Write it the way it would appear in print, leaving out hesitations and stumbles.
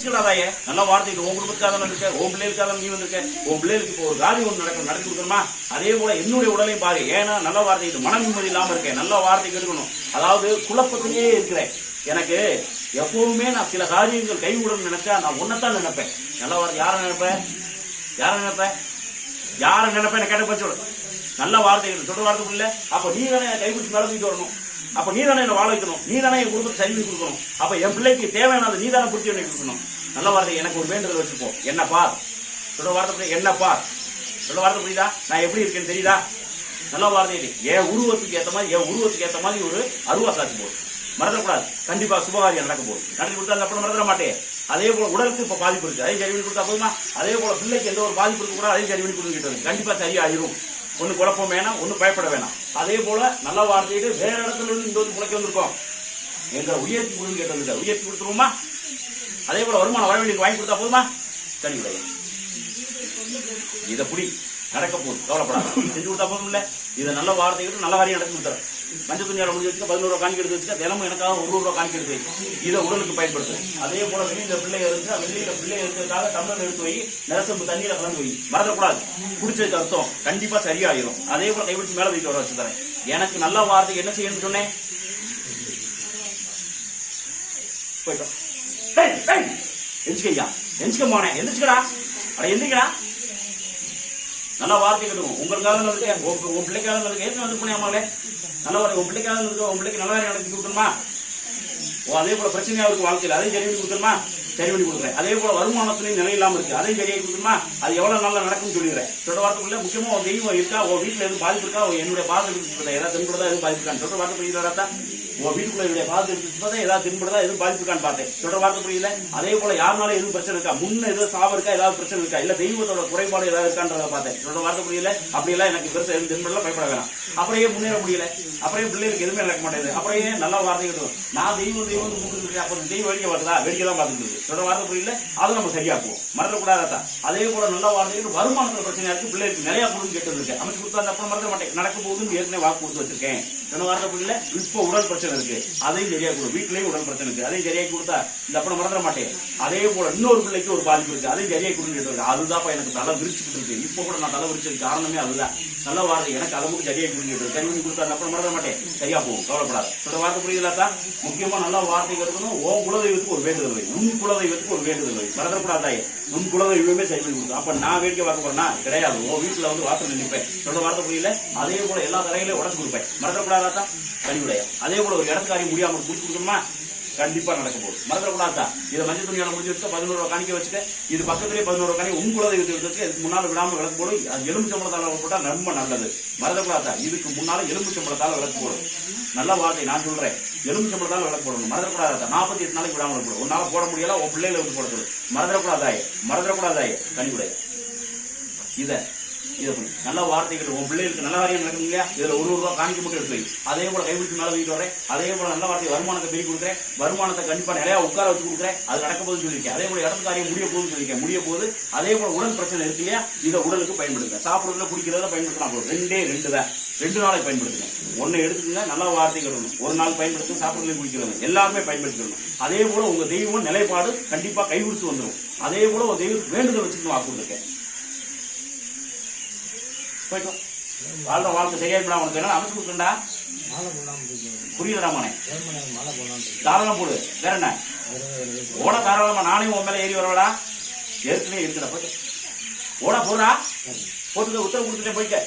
எந்திரிச்சுக்கடாதாயே நல்ல வார்த்தைக்கு உன் குடும்பத்துக்காக இருக்க, உன் பிள்ளைகளுக்காக நீ வந்திருக்க, உன் பிள்ளைகளுக்கு இப்போ ஒரு காரியம் ஒன்று நடத்தி கொடுக்கணுமா? அதே போல என்னுடைய உடலையும் பாரு. ஏன்னா நல்ல வார்த்தைக்கு மன நிம்மதி இல்லாம இருக்கேன், நல்ல வார்த்தைக்கு எடுக்கணும். அதாவது குழப்பத்திலேயே இருக்கிறேன். எனக்கு எப்பவுமே நான் சில காரியங்கள் கைவிடணும்னு நினைச்சா நான் ஒன்னதான் நினைப்பேன். நல்ல வார்த்தை யாரை நினைப்பேன்? யாரை நினைப்பேன் கேட்ட போய் சொல்லு. நல்ல வார்த்தைகள் சொல்ற வார்த்தை இல்ல. அப்ப நீ தானே கைப்பிடிச்சு நடத்திட்டு வரணும். அப்ப நீ தானே என்ன வாழ வைக்கணும். நீ தானே என் குடும்பத்தை சரி பண்ணி கொடுக்கணும். அப்ப என் பிள்ளைக்கு தேவையானது நீ தானே பிடிச்சி எனக்கு கொடுக்கணும். நல்ல வார்த்தை எனக்கு ஒரு வேண்டுதல் வச்சுப்போம். என்ன பார் சொல்ற வார்த்தை, என்ன பார் சொல்ற வார்த்தை புரியுதா? நான் எப்படி இருக்கேன்னு தெரியுதா? நல்ல வார்த்தை என் உருவத்துக்கு ஏத்த மாதிரி ஒரு அருவா சாட்சி போடும். மறந்துடக்கூடாது. கண்டிப்பா சுபகாரியம் நடக்க போகுது. நடத்தி கொடுத்தா அப்புறம் மறந்துட மாட்டேன். அதே போல உடலுக்கு இப்ப பாதிப்பு இருக்கு, அதையும் சரி பண்ணி கொடுத்தா போதுமா? அதே போல பிள்ளைக்கு எந்த ஒரு பாதிப்பு இருக்கு கூட அதையும் சரி பண்ணி கொடுத்துக்கிட்டு கண்டிப்பா சரியாயிரும். ஒண்ணு குழப்பம் வேணாம், ஒண்ணு பயப்பட வேணாம். அதே போல நல்ல வார்த்தையிட்டு வேற இடத்துல இருந்து இந்த வந்து முளைக்க வந்திருக்கோம். எங்க உயர்த்தி கொடுன்னு கேட்டு உயர்த்தி கொடுத்துருவோமா? அதே போல வருமானம் வரவேண்டிய வாங்கி கொடுத்தா போதுமா? சரி கிடையாது. இதை புடி நடக்க போகுது, கவலைப்படாது. செஞ்சு கொடுத்தா போதும் இல்ல. இதை நல்ல வார்த்தைக்கு நல்ல காரியம் நடத்தி கொடுத்துறேன். மஞ்சள் துணியால முடிஞ்சு வச்சுக்க 11 ரூபா காணிக்க எடுத்து வச்சுக்க, தினமும் எனக்காக 1 ரூபா காணிக்க எடுத்து வை. இதை உடலுக்கு பயன்படுத்து. அதே போல வெளியில பிள்ளை இருந்து வெளியில பிள்ளை இருக்கிறதுக்காக டம்ளர் எடுத்து வை, நரசம்பு தண்ணியில கலந்து வை. மறந்துடக்கூடாது. குடிச்சதுக்கு அர்த்தம் கண்டிப்பா சரியாயிரும். அதே போல கைவிடிச்சு மேல வைக்க வர வச்சு தரேன். எனக்கு நல்ல வார்த்தை என்ன செய்யணும்னு சொன்னேன். போயிட்டோம். எந்திரிக்கையா, எந்திரிக்க போனேன். எந்திரிச்சுக்கடா, அட எந்திரிக்கடா. நல்ல வார்த்தை கட்டுவோம். உங்களுக்காக இருக்கேன், உன் பிள்ளைக்காக இருக்கு. ஏற்கனவே வந்து புண்ணியமாங்களே நல்ல வார்த்தை. உன் பிள்ளைக்காக இருக்கு, உன் பிள்ளைக்கு நல்ல நடத்தி கொடுக்கணுமா? அதே போல பிரச்சனையா இருக்கு வாழ்க்கையில், அதையும் சரி பண்ணி கொடுக்கணுமா? சரி பண்ணி கொடுக்குறேன். அதே போல வருமானத்திலையும் நிலை இல்லாம இருக்கு, அதையும் சரியாகி கொடுக்கணுமா? அது எவ்வளவு நல்லா நடக்கும்னு சொல்லிடுறேன். சொல்ற வார்த்தைக்குள்ள முக்கியமா உன் தெய்வம் இருக்கா, உன் வீட்டுல எதுவும் பாதிப்பு இருக்கா, என்னுடைய பாதம் ஏதாவது தென்படுதா எதுவும் பாதிப்புக்கான்னு சொல்ற வார்த்தை புரியுதா? உன் வீட்டுக்குள்ள என்னுடைய பாதம் எடுத்து ஏதாவது தென்படுதா எதுவும் பாதிப்புக்கான்னு பார்த்தேன். சொல்ற வார்த்தை புரியல. அதே போல யாருனாலும் எதுவும் பிரச்சனை இருக்கா, முன்ன எதுவும் சாவ இருக்கா, ஏதாவது பிரச்சனை இருக்கா, இல்ல தெய்வத்தோட குறைபாடு ஏதாவது இருக்கான்றத பார்த்தேன். சொல்ற வார்த்தை புரியல. அப்படியெல்லாம் எனக்கு பெருசா எதுவும் தென்படல, பயப்பட வேணாம். அப்படியே முன்னேற முடியல, அப்படியே பிள்ளைகளுக்கு எதுவுமே நடக்க மாட்டேங்குது. அப்படியே நல்ல வார்த்தை கட்டுவோம். நான் தெய்வம் முக்கிட்டு அப்ப தெய்வம் வேடிக்கை பார்த்ததா, வேடிக்கை தான் பார்த்துட்டு சொல்ற வார்த்தை புரியல. அதை நம்ம சரியாக்குவோம், மறக்கக்கூடாதா? அதே போல நல்ல வார்த்தைகள் வருமானத்துல பிரச்சனை இருக்கு, பிள்ளைகளுக்கு நிறைய கொடுன்னு கேட்டு இருக்கேன். அமைச்சு கொடுத்தா அப்புறம் மறக்க மாட்டேன். நடக்க போகுதுன்னு ஏற்கனவே வாக்கு கொடுத்து வச்சிருக்கேன். சொன்ன வார்த்தை புரியல. இப்போ உடல் பிரச்சனை இருக்கு, அதையும் சரியா கொடு. வீட்லயும் உடல் பிரச்சனை இருக்கு, அதையும் சரியாக்கி கொடுத்தா இந்த அப்புறம் மறந்துட மாட்டேன். அதே போல இன்னொரு பிள்ளைக்கு ஒரு பாதிப்பு இருக்கு, அதையும் சரியாக்கி கொடுன்னு கேட்டு. அதுதான் எனக்கு தலை விரிச்சுட்டு இருக்கு. இப்போ கூட நான் தலை விரிச்சதுக்கு காரணமே அதுதான். நல்ல வார்த்தை எனக்கு அதை மட்டும் சரியாக்கி கொடுன்னு சரி பண்ணி கொடுத்தா அப்புறம் மறந்துட மாட்டேன். சரியா போகும், கவலைப்படாது. சொல்ற வார்த்தை புரியுதுதான். முக்கியமா நல்ல வார்த்தை இருக்கணும். உன் குலதெய்வத்துக்கு ஒரு வேண்டுதல் வை, உன் குலதெய்வத்துக்கு ஒரு வேண்டுதல் வை. மறந்துடக்கூடாதாயே. உன் குலதெய்வமே சரி பண்ணி கொடுக்கும். அப்ப நான் வேடிக்கை பார்க்க போறேன்னா கிடையாது. உன் வீட்டுல வந்து வாசல் நினைப்பேன். சொல்ற வார்த்தை புரியல. அதே போல எல்லா தரையிலையும் உடச்சு கொடுப்பேன். மறந்துடக்கூடாதான் கனிவுடைய. அதே போல ஒரு இடத்துக்காரி முடியாம முடிச்சு கொடுக்கணுமா? கண்டிப்பா நடக்க போகுது, மறந்துடக்கூடாதா? இதை மஞ்சள் துணியால முடிஞ்சு வச்சுக்க 11 ரூபா காணிக்க வச்சுக்க. இது பக்கத்திலேயே 11 ரூபா காணி உன் குலதெய்வத்துக்கு இதுக்கு முன்னால விடாம விளக்கு போடும். அது எலும்புச்சம்பளத்தால போட்டா ரொம்ப நல்லது. மறந்துடக்கூடாதா? இதுக்கு முன்னால எலும்புச்சம்பளத்தால விளக்கு போடும். நல்ல வார்த்தை நான் சொல்றேன். எலும்புச்சம்பளத்தால விளக்கு போடணும். மறந்துடக்கூடாதா? 48 நாளைக்கு விடாம விளக்கு போடும். உன்னால போட முடியல, உன் பிள்ளைகளை வந்து போட சொல்லு. மறந்துடக்கூடாதாயே கனிவுடைய. இதை நல்ல வார்த்தைகள் உன் பிள்ளைகளுக்கு நல்ல காரியம் நடக்கும் இல்லையா? இதுல 1 ரூபா காணிக்க மட்டும் எடுத்து வை. அதே போல கைவிட்டு மேல வைக்கிட்டு வரேன். அதே போல நல்ல வார்த்தை வருமானத்தை பெருக்கி கொடுக்குறேன். வருமானத்தை கண்டிப்பா நிறைய உட்கார வச்சு கொடுக்குறேன். அது நடக்க போகுதுன்னு சொல்லியிருக்கேன். அதே போல இடத்து காரியம் முடிய போகுதுன்னு சொல்லியிருக்கேன். முடிய போகுது. அதே போல உடல் பிரச்சனை இருக்கு இல்லையா? இதை உடலுக்கு பயன்படுத்துங்க. சாப்பிடுறதுல குடிக்கிறதுல பயன்படுத்தலாம். 2 தான் 2 நாளைக்கு பயன்படுத்துங்க. ஒன்னு எடுத்துக்கங்க. நல்ல வார்த்தைகள் ஒரு நாள் பயன்படுத்துங்க. சாப்பிடுறதுல குடிக்கிறது எல்லாருமே பயன்படுத்திக்கணும். அதே போல உங்க தெய்வம் நிலைப்பாடு கண்டிப்பா கை கொடுத்து வந்துடும். அதே போல ஒரு தெய்வம் வேண்டுதல் வச்சுக்கணும். வாக்கு கொடுத்துருக்கேன். போயிட்டோம். வாழ்ற வாழ்க்கை சரியாயிப்படா. உனக்கு என்ன அமைச்சு கொடுக்கண்டா? புரியலடா மனே. தாராளம் போடு. வேற என்ன ஓட தாராளமா? நானே உன் மேல ஏறி வரவடா. ஏற்கனவே இருக்குடா. போயிட்டு ஓட போறா. போட்டு உத்தரவு கொடுத்துட்டேன். போயிட்டு